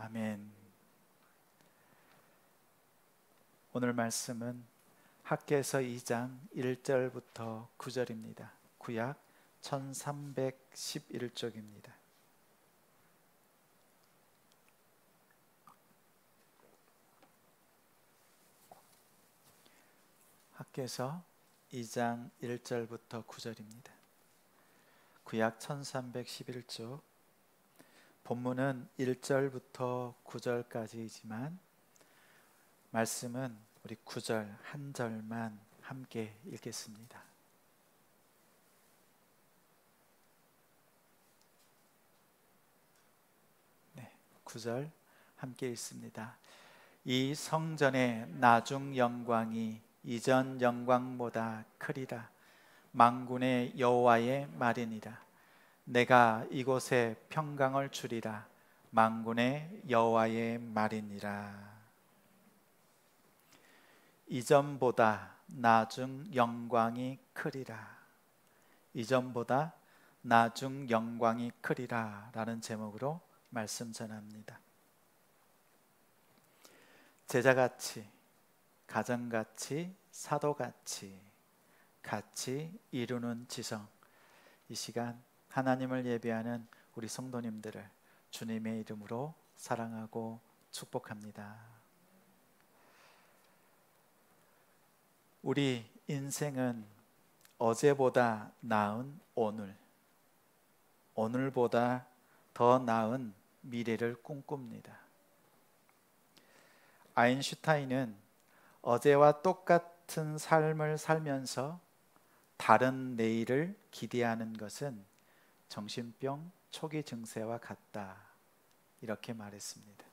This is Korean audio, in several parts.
아멘. 오늘 말씀은 학개서 2장 1절부터 9절입니다. 구약 1311쪽입니다. 학개서 2장 1절부터 9절입니다. 구약 1311쪽. 본문은 1절부터 9절까지이지만 말씀은 우리 9절 한 절만 함께 읽겠습니다. 네, 9절 함께 읽습니다. 이 성전의 나중 영광이 이전 영광보다 크리라. 만군의 여호와의 말이니라. 내가 이곳에 평강을 주리라. 만군의 여호와의 말이니라. 이전보다 나중 영광이 크리라. 이전보다 나중 영광이 크리라 라는 제목으로 말씀 전합니다. 제자같이, 가정같이, 사도같이 같이 이루는 지성. 이 시간 하나님을 예배하는 우리 성도님들을 주님의 이름으로 사랑하고 축복합니다. 우리 인생은 어제보다 나은 오늘, 오늘보다 더 나은 미래를 꿈꿉니다. 아인슈타인은 어제와 똑같은 삶을 살면서 다른 내일을 기대하는 것은 정신병 초기 증세와 같다, 이렇게 말했습니다.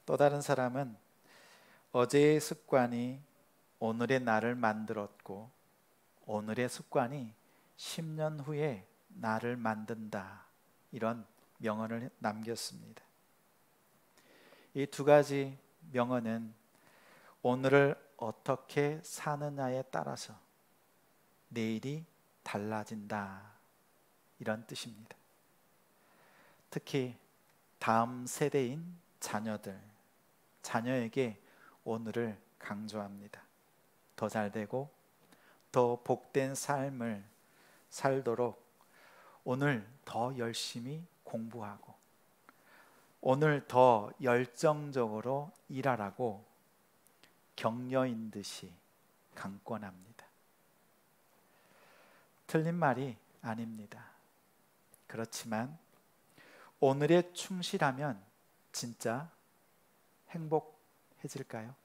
또 다른 사람은 어제의 습관이 오늘의 나를 만들었고 오늘의 습관이 10년 후에 나를 만든다, 이런 명언을 남겼습니다. 이 두 가지 명언은 오늘을 어떻게 사느냐에 따라서 내일이 달라진다, 이런 뜻입니다. 특히 다음 세대인 자녀에게 오늘을 강조합니다. 더 잘되고 더 복된 삶을 살도록 오늘 더 열심히 공부하고 오늘 더 열정적으로 일하라고 격려인 듯이 강권합니다. 틀린 말이 아닙니다. 그렇지만 오늘에 충실하면 진짜 행복해질까요?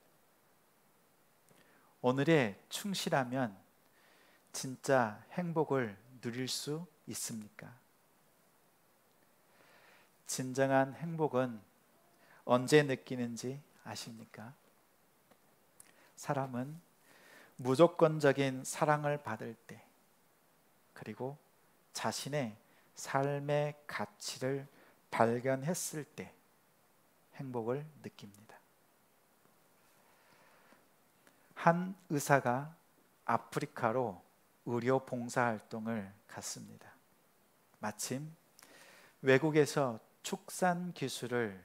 오늘에 충실하면 진짜 행복을 누릴 수 있습니까? 진정한 행복은 언제 느끼는지 아십니까? 사람은 무조건적인 사랑을 받을 때, 그리고 자신의 삶의 가치를 발견했을 때 행복을 느낍니다. 한 의사가 아프리카로 의료 봉사활동을 갔습니다. 마침 외국에서 축산 기술을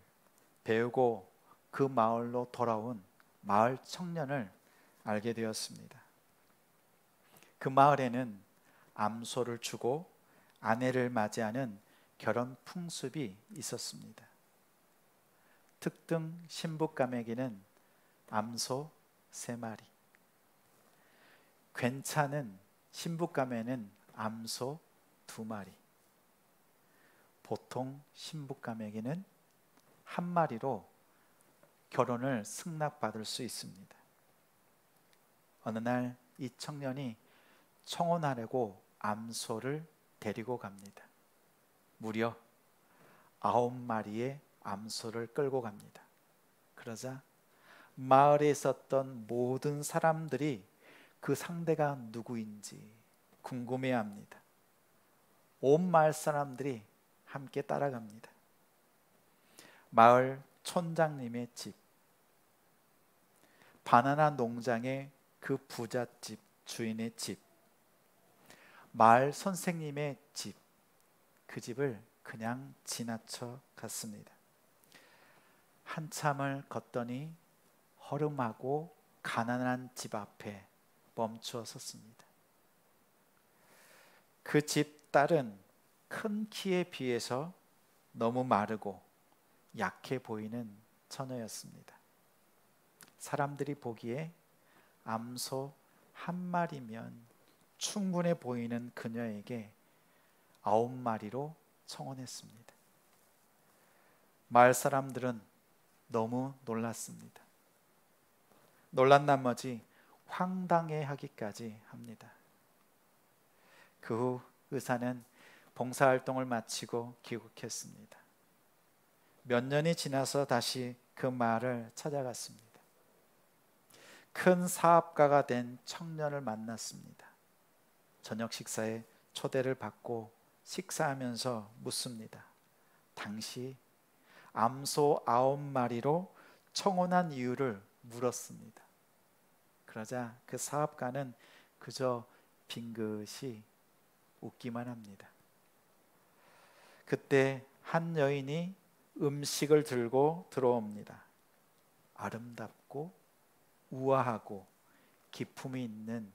배우고 그 마을로 돌아온 마을 청년을 알게 되었습니다. 그 마을에는 암소를 주고 아내를 맞이하는 결혼 풍습이 있었습니다. 특등 신부감에게는 암소 3마리, 괜찮은 신부감에는 암소 2마리, 보통 신부감에게는 1마리로 결혼을 승낙받을 수 있습니다. 어느 날 이 청년이 청혼하려고 암소를 데리고 갑니다. 무려 9마리의 암소를 끌고 갑니다. 그러자 마을에 있었던 모든 사람들이 그 상대가 누구인지 궁금해합니다. 온 마을 사람들이 함께 따라갑니다. 마을 촌장님의 집, 바나나 농장의 그 부잣집 주인의 집, 마을 선생님의 집, 그 집을 그냥 지나쳐 갔습니다. 한참을 걷더니 허름하고 가난한 집 앞에 멈추어 섰습니다. 그 집 딸은 큰 키에 비해서 너무 마르고 약해 보이는 처녀였습니다. 사람들이 보기에 암소 한 마리면 충분해 보이는 그녀에게 9마리로 청혼했습니다. 마을 사람들은 너무 놀랐습니다. 놀란 나머지 황당해하기까지 합니다. 그 후 의사는 봉사활동을 마치고 귀국했습니다. 몇 년이 지나서 다시 그 마을을 찾아갔습니다. 큰 사업가가 된 청년을 만났습니다. 저녁 식사에 초대를 받고 식사하면서 묻습니다. 당시 암소 9마리로 청혼한 이유를 물었습니다. 그러자 그 사업가는 그저 빙긋이 웃기만 합니다. 그때 한 여인이 음식을 들고 들어옵니다. 아름답고 우아하고 기품이 있는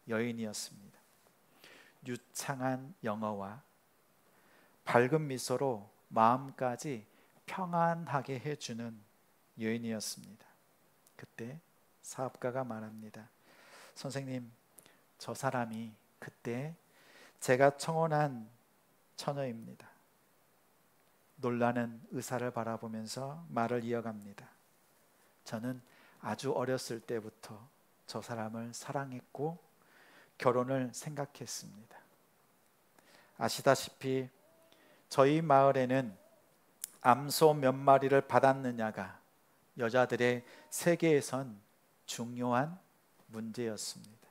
여인이었습니다. 유창한 영어와 밝은 미소로 마음까지 평안하게 해주는 여인이었습니다. 그때 사업가가 말합니다. 선생님, 저 사람이 그때 제가 청혼한 처녀입니다. 놀라는 의사를 바라보면서 말을 이어갑니다. 저는 아주 어렸을 때부터 저 사람을 사랑했고 결혼을 생각했습니다. 아시다시피 저희 마을에는 암소 몇 마리를 받았느냐가 여자들의 세계에선 중요한 문제였습니다.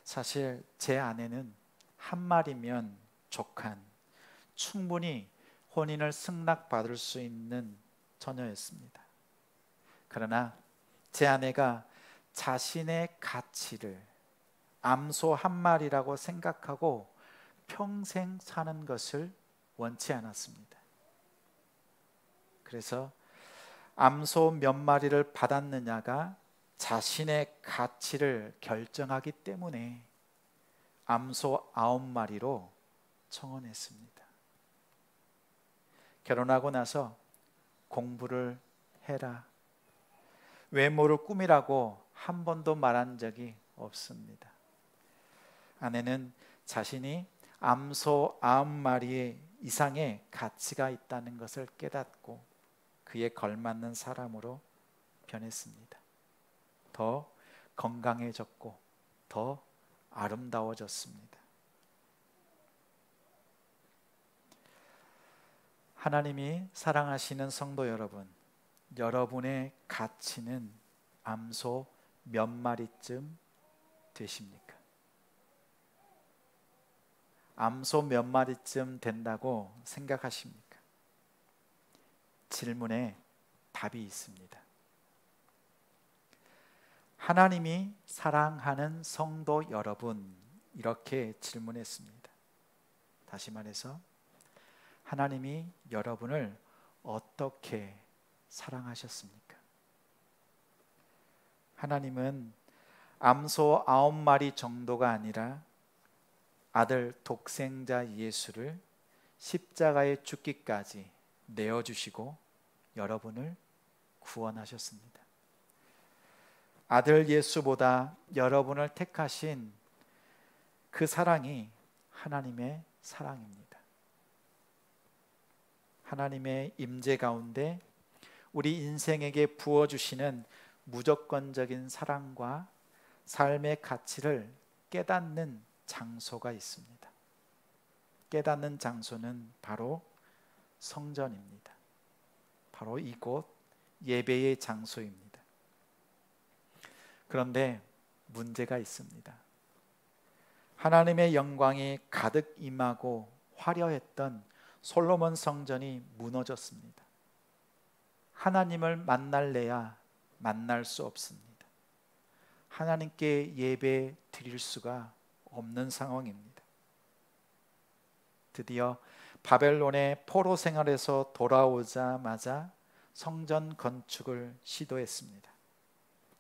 사실 제 아내는 한 마리면 족한 충분히 혼인을 승낙받을 수 있는 처녀였습니다. 그러나 제 아내가 자신의 가치를 암소 한 마리라고 생각하고 평생 사는 것을 원치 않았습니다. 그래서 암소 몇 마리를 받았느냐가 자신의 가치를 결정하기 때문에 암소 9마리로 청혼했습니다. 결혼하고 나서 공부를 해라, 외모를 꾸미라고 한 번도 말한 적이 없습니다. 아내는 자신이 암소 9마리 이상의 가치가 있다는 것을 깨닫고 그에 걸맞는 사람으로 변했습니다. 더 건강해졌고 더 아름다워졌습니다. 하나님이 사랑하시는 성도 여러분, 여러분의 가치는 암소 몇 마리쯤 되십니까? 암소 몇 마리쯤 된다고 생각하십니까? 질문에 답이 있습니다. 하나님이 사랑하는 성도 여러분, 이렇게 질문했습니다. 다시 말해서 하나님이 여러분을 어떻게 사랑하셨습니까? 하나님은 암소 9마리 정도가 아니라 아들 독생자 예수를 십자가에 죽기까지 내어주시고 여러분을 구원하셨습니다. 아들 예수보다 여러분을 택하신 그 사랑이 하나님의 사랑입니다. 하나님의 임재 가운데 우리 인생에게 부어주시는 무조건적인 사랑과 삶의 가치를 깨닫는 장소가 있습니다. 깨닫는 장소는 바로 성전입니다. 바로 이곳 예배의 장소입니다. 그런데 문제가 있습니다. 하나님의 영광이 가득 임하고 화려했던 솔로몬 성전이 무너졌습니다. 하나님을 만날래야 만날 수 없습니다. 하나님께 예배 드릴 수가 없는 상황입니다. 드디어 바벨론의 포로 생활에서 돌아오자마자 성전 건축을 시도했습니다.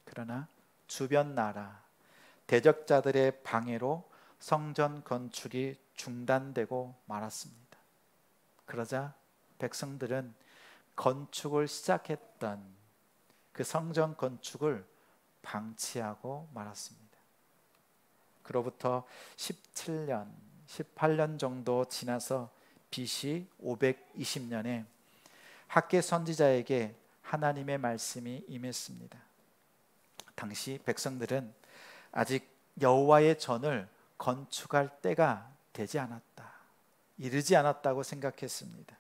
그러나 주변 나라 대적자들의 방해로 성전 건축이 중단되고 말았습니다. 그러자 백성들은 건축을 시작했던 그 성전 건축을 방치하고 말았습니다. 그로부터 17년, 18년 정도 지나서 BC 520년에 학개 선지자에게 하나님의 말씀이 임했습니다. 당시 백성들은 아직 여호와의 전을 건축할 때가 되지 않았다, 이르지 않았다고 생각했습니다.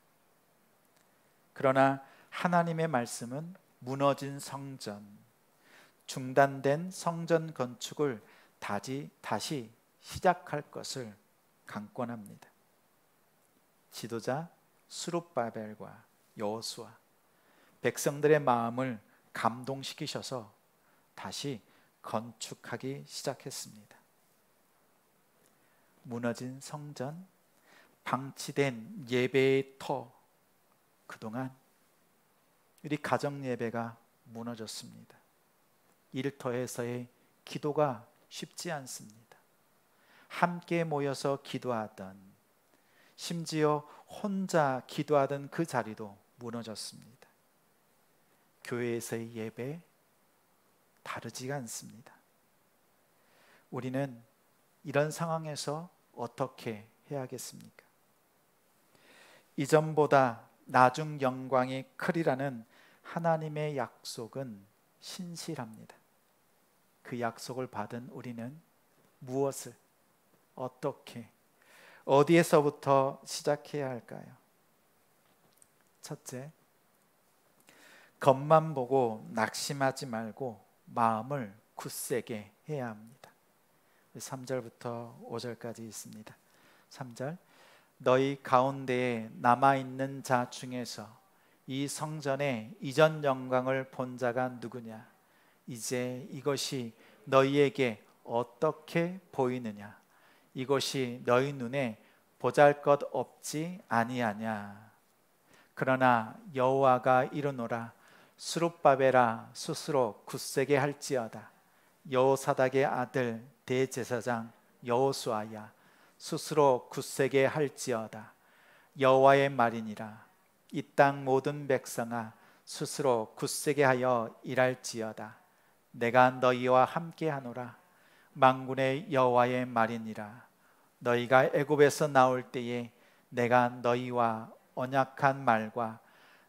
그러나 하나님의 말씀은 무너진 성전, 중단된 성전 건축을 다시 시작할 것을 강권합니다. 지도자 스룹바벨과 여호수아, 백성들의 마음을 감동시키셔서 다시 건축하기 시작했습니다. 무너진 성전, 방치된 예배의 터, 그동안 우리 가정 예배가 무너졌습니다. 일터에서의 기도가 쉽지 않습니다. 함께 모여서 기도하던, 심지어 혼자 기도하던 그 자리도 무너졌습니다. 교회에서의 예배 다르지가 않습니다. 우리는 이런 상황에서 어떻게 해야겠습니까? 이전보다 나중 영광이 크리라는 하나님의 약속은 신실합니다. 그 약속을 받은 우리는 무엇을, 어떻게, 어디에서부터 시작해야 할까요? 첫째, 겉만 보고 낙심하지 말고 마음을 굳세게 해야 합니다. 3절부터 5절까지 있습니다. 3절, 너희 가운데에 남아있는 자 중에서 이 성전의 이전 영광을 본 자가 누구냐? 이제 이것이 너희에게 어떻게 보이느냐? 이것이 너희 눈에 보잘것없지 아니하냐? 그러나 여호와가 이르노라, 스룹바벨아 스스로 굳세게 할지어다. 여호사닥의 아들 대제사장 여호수아야, 스스로 굳세게 할지어다. 여호와의 말이니라. 이 땅 모든 백성아, 스스로 굳세게 하여 일할지어다. 내가 너희와 함께하노라. 만군의 여호와의 말이니라. 너희가 애굽에서 나올 때에 내가 너희와 언약한 말과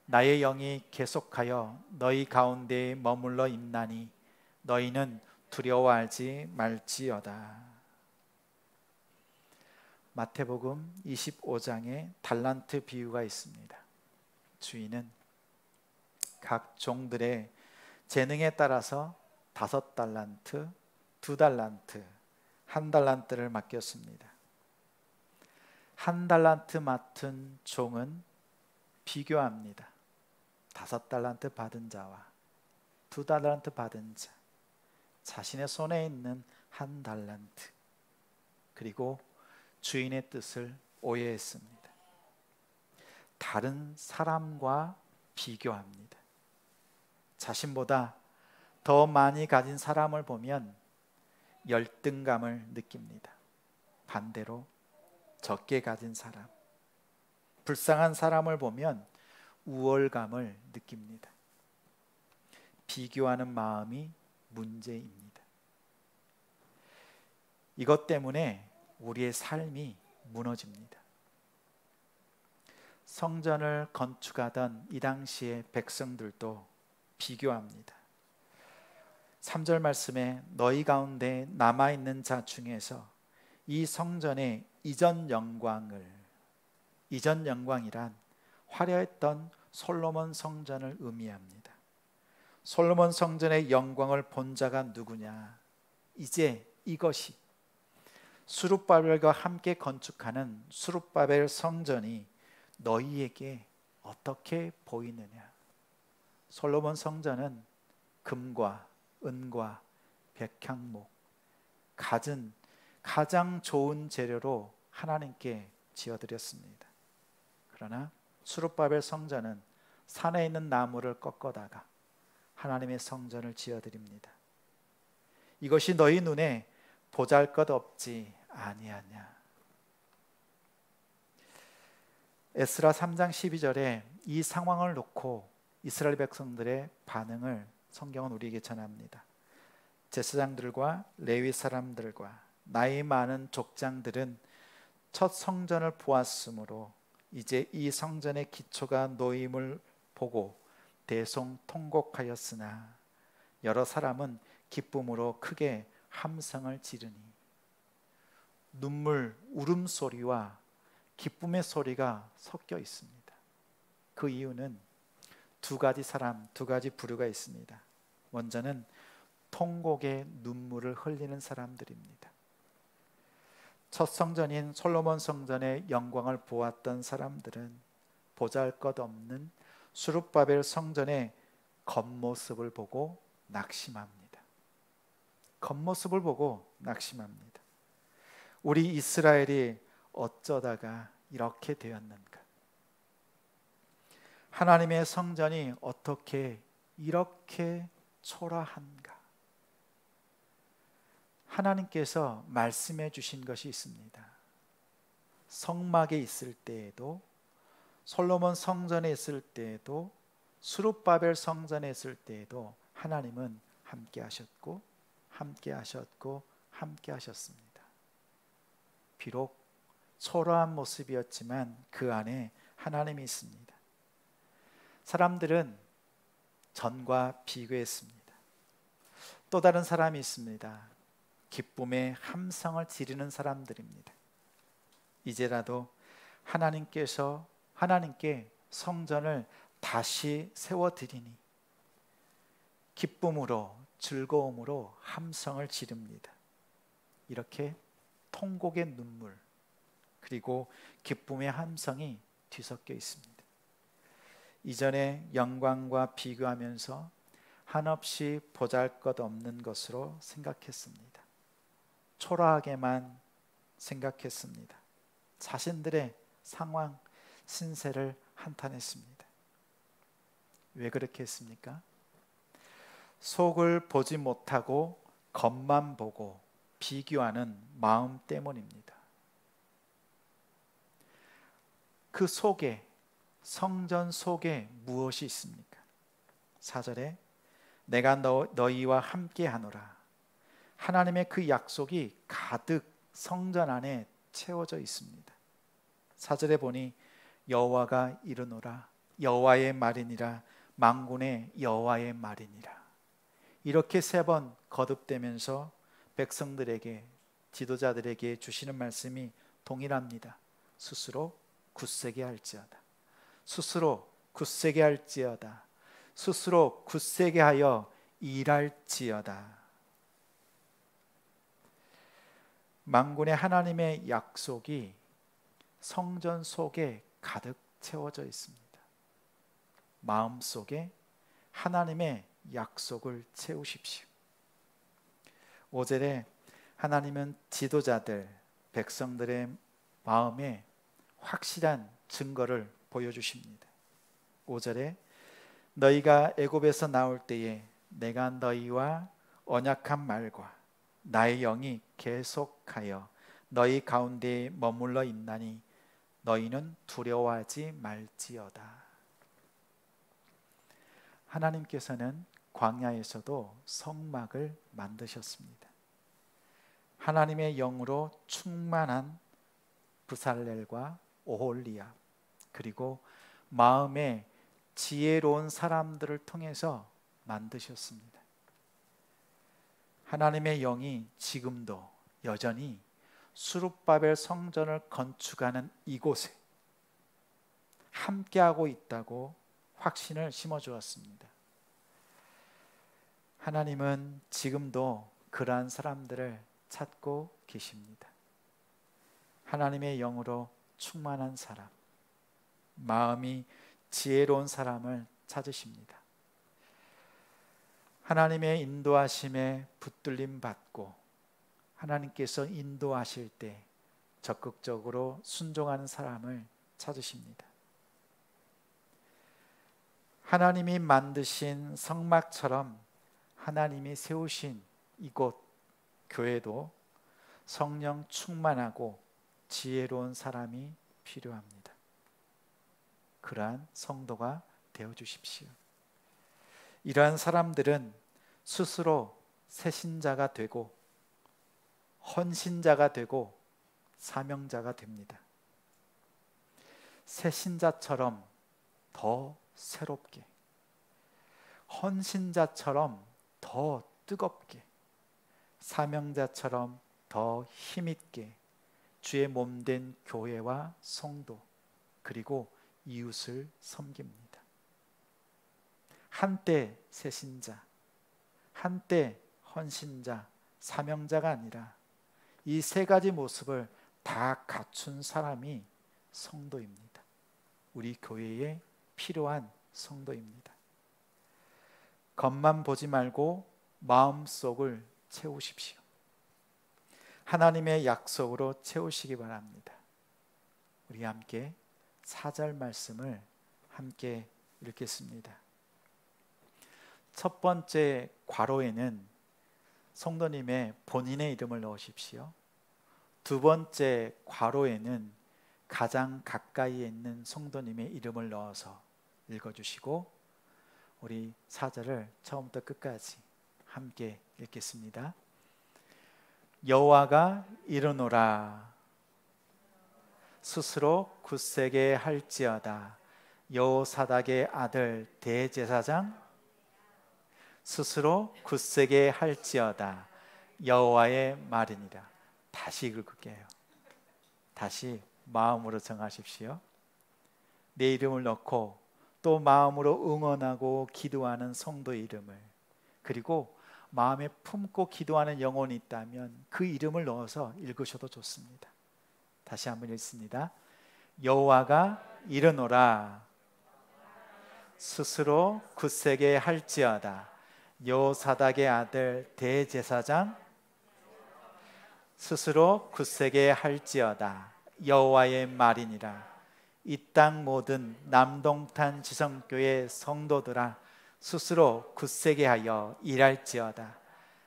나의 영이 계속하여 너희 가운데에 머물러 있나니 너희는 두려워하지 말지어다. 마태복음 25장에 달란트 비유가 있습니다. 주인은 각 종들의 재능에 따라서 5달란트, 2달란트, 1달란트를 맡겼습니다. 1달란트 맡은 종은 비교합니다. 5달란트 받은 자와 2달란트 받은 자, 자신의 손에 있는 1달란트, 그리고 주인의 뜻을 오해했습니다. 다른 사람과 비교합니다. 자신보다 더 많이 가진 사람을 보면 열등감을 느낍니다. 반대로 적게 가진 사람, 불쌍한 사람을 보면 우월감을 느낍니다. 비교하는 마음이 문제입니다. 이것 때문에 우리의 삶이 무너집니다. 성전을 건축하던 이 당시의 백성들도 비교합니다. 3절 말씀에 너희 가운데 남아있는 자 중에서 이 성전의 이전 영광이란 화려했던 솔로몬 성전을 의미합니다. 솔로몬 성전의 영광을 본 자가 누구냐? 이제 이것이 스룹바벨과 함께 건축하는 스룹바벨 성전이 너희에게 어떻게 보이느냐? 솔로몬 성전은 금과 은과 백향목, 가장 좋은 재료로 하나님께 지어드렸습니다. 그러나 스룹바벨 성전은 산에 있는 나무를 꺾어다가 하나님의 성전을 지어드립니다. 이것이 너희 눈에 보잘것없지 아니하냐. 에스라 3장 12절에 이 상황을 놓고 이스라엘 백성들의 반응을 성경은 우리에게 전합니다. 제사장들과 레위 사람들과 나이 많은 족장들은 첫 성전을 보았으므로 이제 이 성전의 기초가 놓임을 보고 대성통곡하였으나 여러 사람은 기쁨으로 크게 함성을 지르니. 눈물, 울음소리와 기쁨의 소리가 섞여 있습니다. 그 이유는 두 가지 사람, 두 가지 부류가 있습니다. 먼저는 통곡의 눈물을 흘리는 사람들입니다. 첫 성전인 솔로몬 성전의 영광을 보았던 사람들은 보잘것없는 수룹바벨 성전의 겉모습을 보고 낙심합니다. 겉모습을 보고 낙심합니다. 우리 이스라엘이 어쩌다가 이렇게 되었는가? 하나님의 성전이 어떻게 이렇게 초라한가? 하나님께서 말씀해 주신 것이 있습니다. 성막에 있을 때에도, 솔로몬 성전에 있을 때에도, 수룹바벨 성전에 있을 때에도 하나님은 함께 하셨고 함께 하셨고 함께 하셨습니다. 비록 초라한 모습이었지만 그 안에 하나님이 있습니다. 사람들은 전과 비교했습니다. 또 다른 사람이 있습니다. 기쁨의 함성을 지르는 사람들입니다. 이제라도 하나님께 성전을 다시 세워드리니 기쁨으로 즐거움으로 함성을 지릅니다. 이렇게 통곡의 눈물 그리고 기쁨의 함성이 뒤섞여 있습니다. 이전의 영광과 비교하면서 한없이 보잘것없는 것으로 생각했습니다. 초라하게만 생각했습니다. 자신들의 상황, 신세를 한탄했습니다. 왜 그렇게 했습니까? 속을 보지 못하고 겉만 보고 비교하는 마음 때문입니다. 그 속에, 성전 속에 무엇이 있습니까? 4절에 내가 너희와 함께 하노라. 하나님의 그 약속이 가득 성전 안에 채워져 있습니다. 4절에 보니 여호와가 이르노라. 여호와의 말이니라. 만군의 여호와의 말이니라. 이렇게 3번 거듭되면서 백성들에게, 지도자들에게 주시는 말씀이 동일합니다. 스스로 굳세게 할지어다. 스스로 굳세게 할지어다. 스스로 굳세게 하여 일할지어다. 만군의 하나님의 약속이 성전 속에 가득 채워져 있습니다. 마음속에 하나님의 약속을 채우십시오. 5절에 하나님은 지도자들, 백성들의 마음에 확실한 증거를 보여주십니다. 5절에 너희가 애굽에서 나올 때에 내가 너희와 언약한 말과 나의 영이 계속하여 너희 가운데에 머물러 있나니 너희는 두려워하지 말지어다. 하나님께서는 광야에서도 성막을 만드셨습니다. 하나님의 영으로 충만한 브살렐과 오홀리압 그리고 마음에 지혜로운 사람들을 통해서 만드셨습니다. 하나님의 영이 지금도 여전히 수룹바벨 성전을 건축하는 이곳에 함께하고 있다고 확신을 심어주었습니다. 하나님은 지금도 그러한 사람들을 찾고 계십니다. 하나님의 영으로 충만한 사람, 마음이 지혜로운 사람을 찾으십니다. 하나님의 인도하심에 붙들림 받고 하나님께서 인도하실 때 적극적으로 순종하는 사람을 찾으십니다. 하나님이 만드신 성막처럼 하나님이 세우신 이곳 교회도 성령 충만하고 지혜로운 사람이 필요합니다. 그러한 성도가 되어 주십시오. 이러한 사람들은 스스로 새신자가 되고 헌신자가 되고 사명자가 됩니다. 새신자처럼 더 새롭게, 헌신자처럼 더 뜨겁게, 사명자처럼 더 힘있게 주의 몸된 교회와 성도 그리고 이웃을 섬깁니다. 한때 새신자, 한때 헌신자, 사명자가 아니라 이 세 가지 모습을 다 갖춘 사람이 성도입니다. 우리 교회에 필요한 성도입니다. 겉만 보지 말고 마음속을 채우십시오. 하나님의 약속으로 채우시기 바랍니다. 우리 함께 4절 말씀을 함께 읽겠습니다. 첫 번째 괄호에는 성도님의 본인의 이름을 넣으십시오. 두 번째 괄호에는 가장 가까이에 있는 성도님의 이름을 넣어서 읽어주시고 우리 4절을 처음부터 끝까지 함께 읽겠습니다. 여호와가 이르노라 스스로 굳세게 할지어다. 여호사닥의 아들 대제사장 스스로 굳세게 할지어다. 여호와의 말이니라. 다시 읽을게요. 다시 마음으로 정하십시오. 내 이름을 넣고 또 마음으로 응원하고 기도하는 성도 이름을, 그리고 마음에 품고 기도하는 영혼이 있다면 그 이름을 넣어서 읽으셔도 좋습니다. 다시 한번 읽습니다. 여호와가 이르노라 스스로 굳세게 할지어다. 여호사닥의 아들 대제사장 스스로 굳세게 할지어다. 여호와의 말이니라. 이 땅 모든 남동탄 지성교회 성도들아 스스로 굳세게 하여 일할지어다.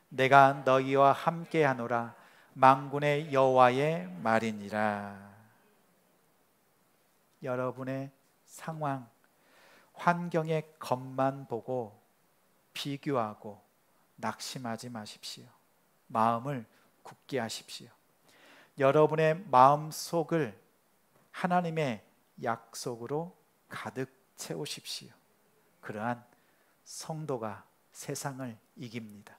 내가 너희와 함께하노라. 만군의 여호와의 말이니라. 여러분의 상황, 환경의 겉만 보고 비교하고 낙심하지 마십시오. 마음을 굳게 하십시오. 여러분의 마음속을 하나님의 약속으로 가득 채우십시오. 그러한 성도가 세상을 이깁니다.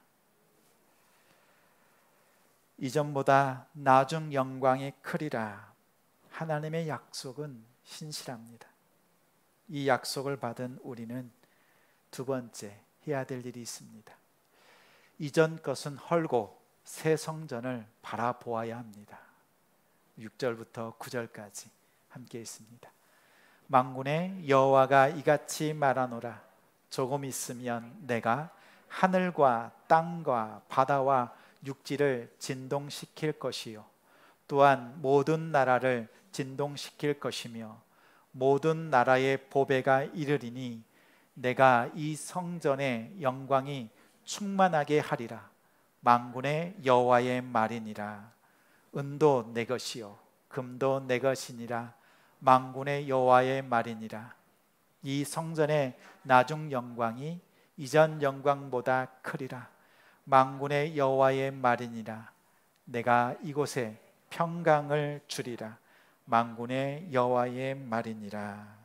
이전보다 나중 영광이 크리라. 하나님의 약속은 신실합니다. 이 약속을 받은 우리는 두 번째 해야 될 일이 있습니다. 이전 것은 헐고 새 성전을 바라보아야 합니다. 6절부터 9절까지 함께 있습니다. 만군의 여호와가 이같이 말하노라. 조금 있으면 내가 하늘과 땅과 바다와 육지를 진동시킬 것이요 또한 모든 나라를 진동시킬 것이며 모든 나라의 보배가 이르리니 내가 이 성전의 영광이 충만하게 하리라. 만군의 여호와의 말이니라. 은도 내 것이요 금도 내 것이니라. 만군의 여호와의 말이니라. 이 성전의 나중 영광이 이전 영광보다 크리라. 만군의 여호와의 말이니라. 내가 이곳에 평강을 주리라. 만군의 여호와의 말이니라.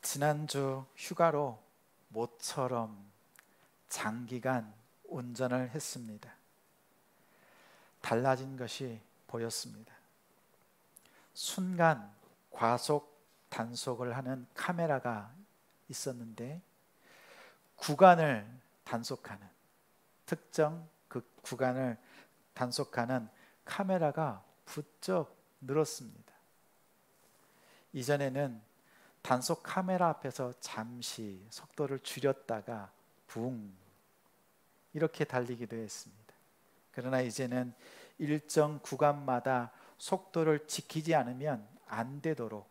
지난주 휴가로 모처럼 장기간 운전을 했습니다. 달라진 것이 보였습니다. 순간 과속 단속을 하는 카메라가 있었는데 구간을 단속하는, 특정 그 구간을 단속하는 카메라가 부쩍 늘었습니다. 이전에는 단속 카메라 앞에서 잠시 속도를 줄였다가 붕 이렇게 달리기도 했습니다. 그러나 이제는 일정 구간마다 속도를 지키지 않으면 안 되도록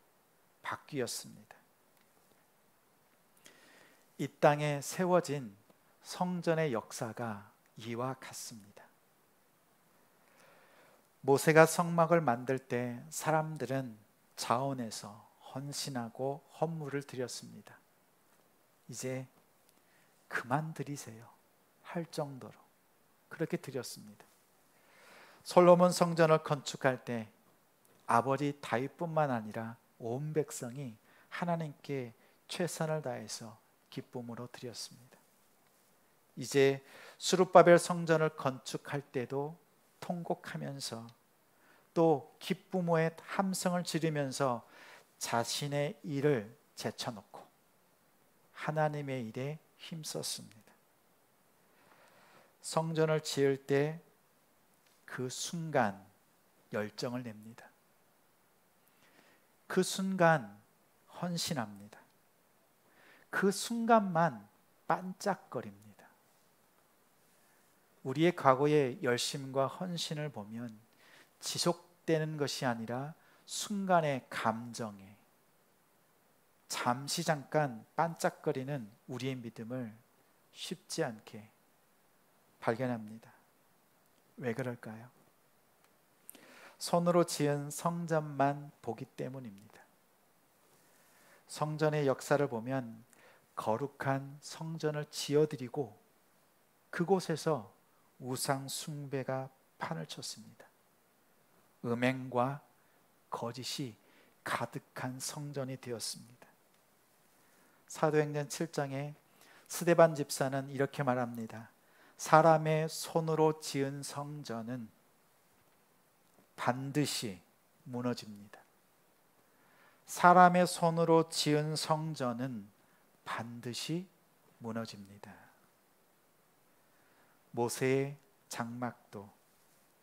바뀌었습니다. 이 땅에 세워진 성전의 역사가 이와 같습니다. 모세가 성막을 만들 때 사람들은 자원해서 헌신하고 헌물을 드렸습니다. 이제 그만 드리세요 할 정도로 그렇게 드렸습니다. 솔로몬 성전을 건축할 때 아버지 다윗뿐만 아니라 온 백성이 하나님께 최선을 다해서 기쁨으로 드렸습니다. 이제 스룹바벨 성전을 건축할 때도 통곡하면서 또 기쁨의 함성을 지르면서 자신의 일을 제쳐놓고 하나님의 일에 힘썼습니다. 성전을 지을 때 그 순간 열정을 냅니다. 그 순간 헌신합니다. 그 순간만 반짝거립니다. 우리의 과거의 열심과 헌신을 보면 지속되는 것이 아니라 순간의 감정에 잠시 잠깐 반짝거리는 우리의 믿음을 쉽지 않게 발견합니다. 왜 그럴까요? 손으로 지은 성전만 보기 때문입니다. 성전의 역사를 보면 거룩한 성전을 지어드리고 그곳에서 우상 숭배가 판을 쳤습니다. 음행과 거짓이 가득한 성전이 되었습니다. 사도행전 7장에 스데반 집사는 이렇게 말합니다. 사람의 손으로 지은 성전은 반드시 무너집니다. 사람의 손으로 지은 성전은 반드시 무너집니다. 모세의 장막도,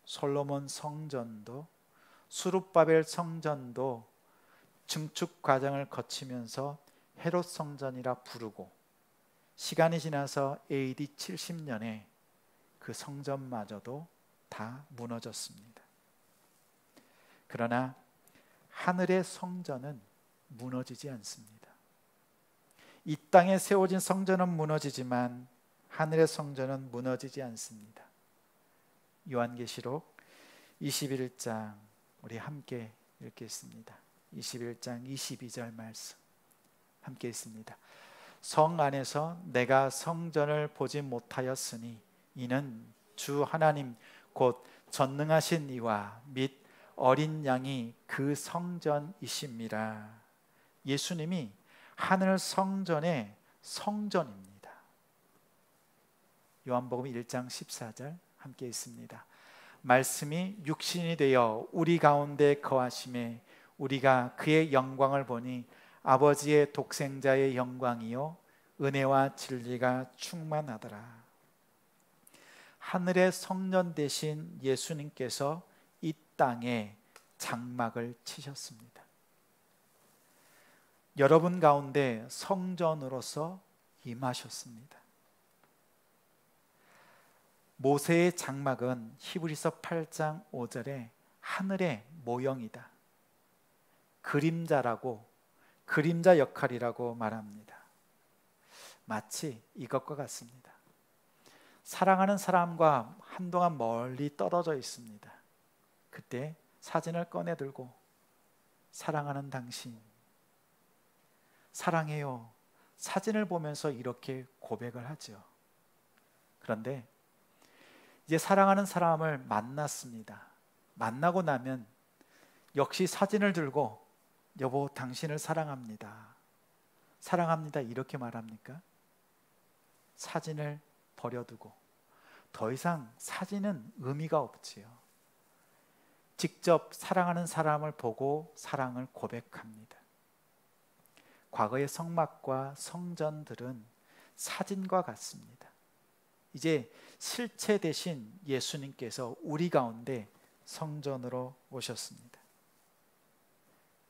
솔로몬 성전도, 스룹바벨 성전도 증축 과정을 거치면서 헤롯 성전이라 부르고 시간이 지나서 AD 70년에 그 성전마저도 다 무너졌습니다. 그러나 하늘의 성전은 무너지지 않습니다. 이 땅에 세워진 성전은 무너지지만 하늘의 성전은 무너지지 않습니다. 요한계시록 21장 우리 함께 읽겠습니다. 21장 22절 말씀 함께 읽습니다. 성 안에서 내가 성전을 보지 못하였으니 이는 주 하나님 곧 전능하신 이와 및 어린 양이 그 성전이심이라. 예수님이 하늘 성전의 성전입니다. 요한복음 1장 14절 함께 있습니다. 말씀이 육신이 되어 우리 가운데 거하심에 우리가 그의 영광을 보니 아버지의 독생자의 영광이요 은혜와 진리가 충만하더라. 하늘의 성전 되신 예수님께서 이 땅에 장막을 치셨습니다. 여러분 가운데 성전으로서 임하셨습니다. 모세의 장막은 히브리서 8장 5절에 하늘의 모형이다, 그림자라고, 그림자 역할이라고 말합니다. 마치 이것과 같습니다. 사랑하는 사람과 한동안 멀리 떨어져 있습니다. 그때 사진을 꺼내 들고 사랑하는 당신, 사랑해요. 사진을 보면서 이렇게 고백을 하죠. 그런데 이제 사랑하는 사람을 만났습니다. 만나고 나면 역시 사진을 들고 여보 당신을 사랑합니다. 사랑합니다 이렇게 말합니까? 사진을 버려두고 더 이상 사진은 의미가 없지요. 직접 사랑하는 사람을 보고 사랑을 고백합니다. 과거의 성막과 성전들은 사진과 같습니다. 이제 실체 대신 예수님께서 우리 가운데 성전으로 오셨습니다.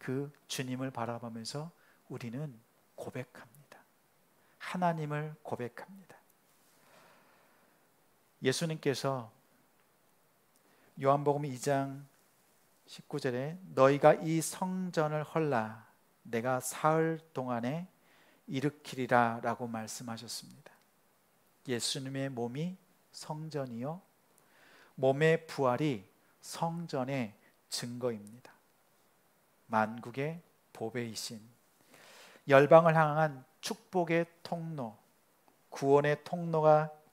그 주님을 바라보면서 우리는 고백합니다. 하나님을 고백합니다. 예수님께서 요한복음 2장 19절에 너희가 이 성전을 헐라 내가 사흘 동안에 일으키리라 라고 말씀하셨습니다. 예수님의 몸이 성전이요, 몸의 부활이 성전의 증거입니다. 만국의 보배이신, 열방을 향한 축복의 통로, 구원의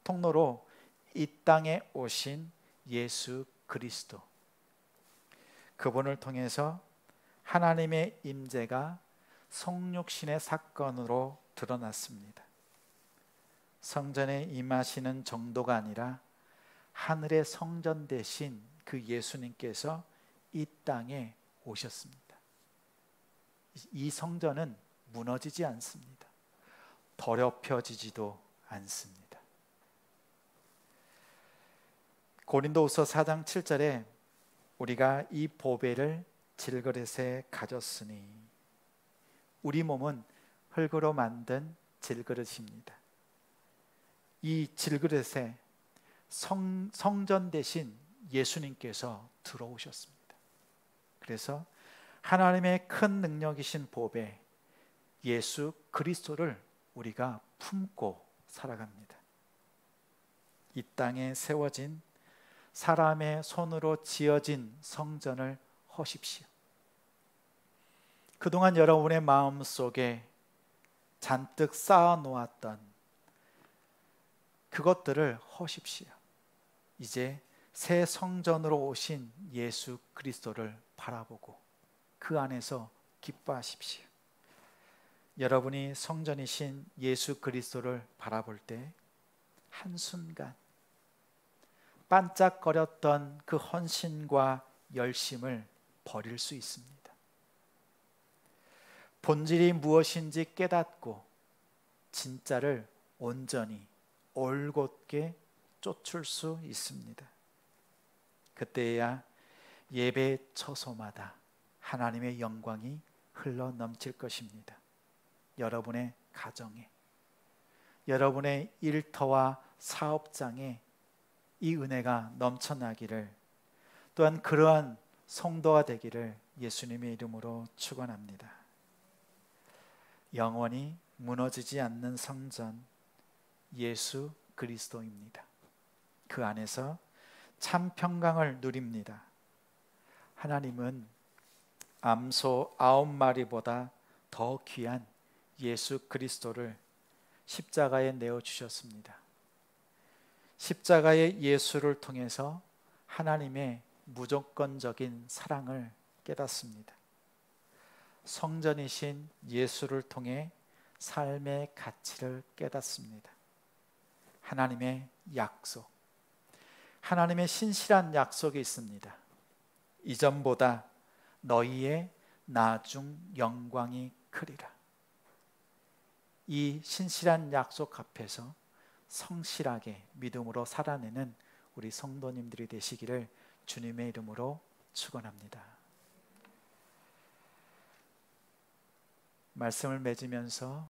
통로로 이 땅에 오신 예수 그리스도, 그분을 통해서 하나님의 임재가 성육신의 사건으로 드러났습니다. 성전에 임하시는 정도가 아니라 하늘의 성전 대신 그 예수님께서 이 땅에 오셨습니다. 이 성전은 무너지지 않습니다. 더럽혀지지도 않습니다. 고린도후서 4장 7절에 우리가 이 보배를 질그릇에 가졌으니, 우리 몸은 흙으로 만든 질그릇입니다. 이 질그릇에 성전 대신 예수님께서 들어오셨습니다. 그래서 하나님의 큰 능력이신 보배 예수 그리스도를 우리가 품고 살아갑니다. 이 땅에 세워진 사람의 손으로 지어진 성전을 허십시오. 그동안 여러분의 마음속에 잔뜩 쌓아놓았던 그것들을 허십시오. 이제 새 성전으로 오신 예수 그리스도를 바라보고 그 안에서 기뻐하십시오. 여러분이 성전이신 예수 그리스도를 바라볼 때 한순간 반짝거렸던 그 헌신과 열심을 버릴 수 있습니다. 본질이 무엇인지 깨닫고 진짜를 온전히 올곧게 쫓을 수 있습니다. 그때야 예배 처소마다 하나님의 영광이 흘러 넘칠 것입니다. 여러분의 가정에, 여러분의 일터와 사업장에 이 은혜가 넘쳐나기를, 또한 그러한 성도가 되기를 예수님의 이름으로 축원합니다. 영원히 무너지지 않는 성전 예수 그리스도입니다. 그 안에서 참 평강을 누립니다. 하나님은 암소 9마리보다 더 귀한 예수 그리스도를 십자가에 내어주셨습니다. 십자가의 예수를 통해서 하나님의 무조건적인 사랑을 깨닫습니다. 성전이신 예수를 통해 삶의 가치를 깨닫습니다. 하나님의 약속, 하나님의 신실한 약속이 있습니다. 이전보다 너희의 나중 영광이 크리라. 이 신실한 약속 앞에서 성실하게 믿음으로 살아내는 우리 성도님들이 되시기를 주님의 이름으로 축원합니다. 말씀을 맺으면서